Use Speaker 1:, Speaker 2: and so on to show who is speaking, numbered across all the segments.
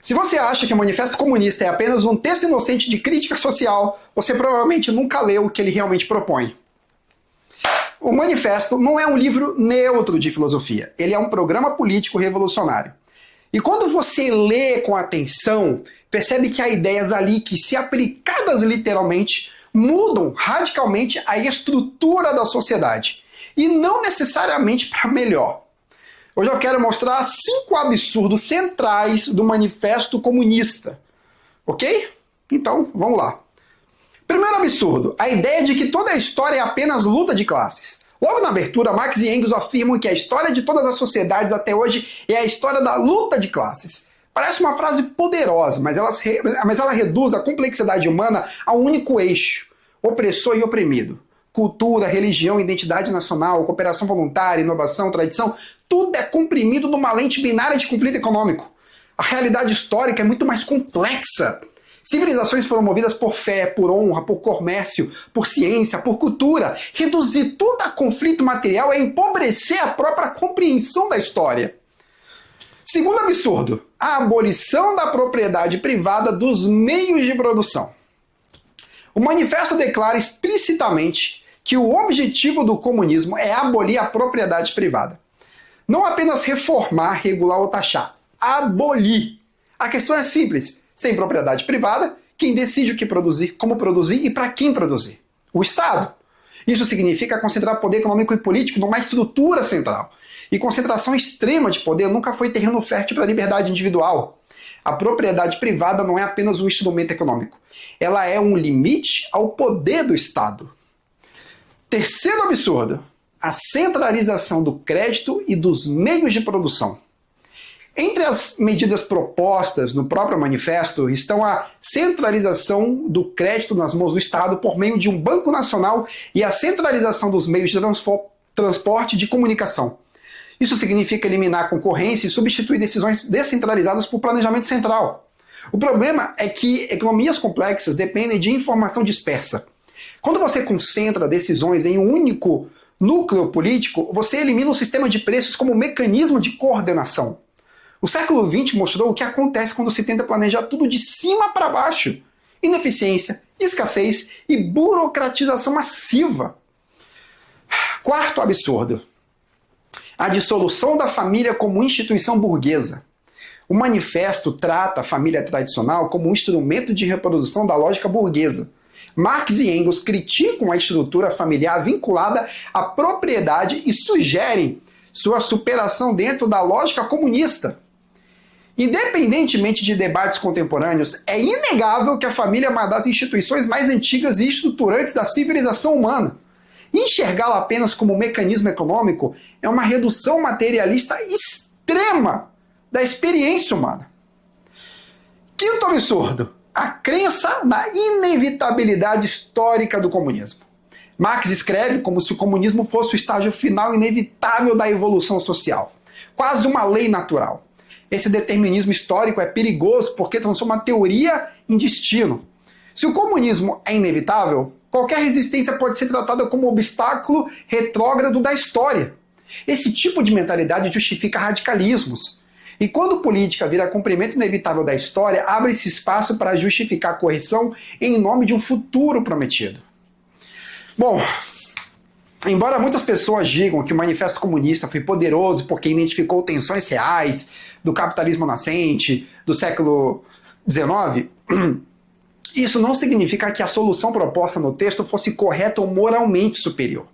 Speaker 1: Se você acha que o Manifesto Comunista é apenas um texto inocente de crítica social, você provavelmente nunca leu o que ele realmente propõe. O Manifesto não é um livro neutro de filosofia, ele é um programa político revolucionário. E quando você lê com atenção, percebe que há ideias ali que, se aplicadas literalmente, mudam radicalmente a estrutura da sociedade. E não necessariamente para melhor. Hoje eu quero mostrar 5 absurdos centrais do Manifesto Comunista. Ok? Então, vamos lá. Primeiro absurdo, a ideia de que toda a história é apenas luta de classes. Logo na abertura, Marx e Engels afirmam que a história de todas as sociedades até hoje é a história da luta de classes. Parece uma frase poderosa, mas ela reduz a complexidade humana a um único eixo: opressor e oprimido. Cultura, religião, identidade nacional, cooperação voluntária, inovação, tradição, tudo é comprimido numa lente binária de conflito econômico. A realidade histórica é muito mais complexa. Civilizações foram movidas por fé, por honra, por comércio, por ciência, por cultura. Reduzir tudo a conflito material é empobrecer a própria compreensão da história. Segundo absurdo, a abolição da propriedade privada dos meios de produção. O manifesto declara explicitamente que o objetivo do comunismo é abolir a propriedade privada. Não apenas reformar, regular ou taxar. Abolir. A questão é simples. Sem propriedade privada, quem decide o que produzir, como produzir e para quem produzir? O Estado. Isso significa concentrar poder econômico e político numa estrutura central. E concentração extrema de poder nunca foi terreno fértil para a liberdade individual. A propriedade privada não é apenas um instrumento econômico. Ela é um limite ao poder do Estado. Terceiro absurdo, a centralização do crédito e dos meios de produção. Entre as medidas propostas no próprio manifesto estão a centralização do crédito nas mãos do Estado por meio de um Banco Nacional e a centralização dos meios de transporte e de comunicação. Isso significa eliminar a concorrência e substituir decisões descentralizadas por planejamento central. O problema é que economias complexas dependem de informação dispersa. Quando você concentra decisões em um único núcleo político, você elimina o sistema de preços como mecanismo de coordenação. O século XX mostrou o que acontece quando se tenta planejar tudo de cima para baixo. Ineficiência, escassez e burocratização massiva. Quarto absurdo, a dissolução da família como instituição burguesa. O manifesto trata a família tradicional como um instrumento de reprodução da lógica burguesa. Marx e Engels criticam a estrutura familiar vinculada à propriedade e sugerem sua superação dentro da lógica comunista. Independentemente de debates contemporâneos, é inegável que a família é uma das instituições mais antigas e estruturantes da civilização humana. Enxergá-la apenas como um mecanismo econômico é uma redução materialista extrema da experiência humana. Quinto absurdo, a crença na inevitabilidade histórica do comunismo. Marx escreve como se o comunismo fosse o estágio final inevitável da evolução social, quase uma lei natural. Esse determinismo histórico é perigoso porque transforma a teoria em destino. Se o comunismo é inevitável, qualquer resistência pode ser tratada como um obstáculo retrógrado da história. Esse tipo de mentalidade justifica radicalismos. E quando política vira cumprimento inevitável da história, abre-se espaço para justificar a correção em nome de um futuro prometido. Bom, embora muitas pessoas digam que o Manifesto Comunista foi poderoso porque identificou tensões reais do capitalismo nascente, do século XIX, isso não significa que a solução proposta no texto fosse correta ou moralmente superior.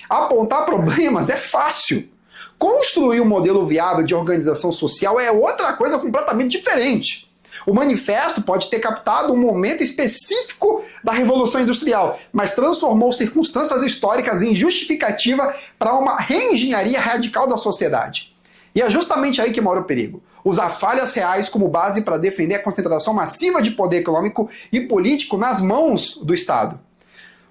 Speaker 1: Apontar problemas é fácil. Construir um modelo viável de organização social é outra coisa completamente diferente. O manifesto pode ter captado um momento específico da Revolução Industrial, mas transformou circunstâncias históricas em justificativa para uma reengenharia radical da sociedade. E é justamente aí que mora o perigo. Usar falhas reais como base para defender a concentração massiva de poder econômico e político nas mãos do Estado.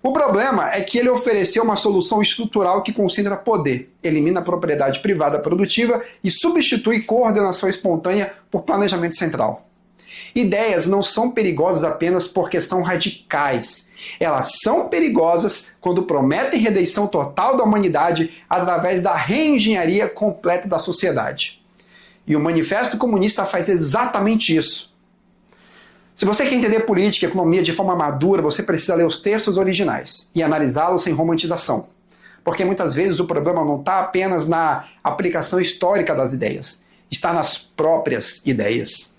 Speaker 1: O problema é que ele ofereceu uma solução estrutural que concentra poder, elimina a propriedade privada produtiva e substitui coordenação espontânea por planejamento central. Ideias não são perigosas apenas porque são radicais. Elas são perigosas quando prometem redenção total da humanidade através da reengenharia completa da sociedade. E o Manifesto Comunista faz exatamente isso. Se você quer entender política e economia de forma madura, você precisa ler os textos originais e analisá-los sem romantização. Porque muitas vezes o problema não está apenas na aplicação histórica das ideias, está nas próprias ideias.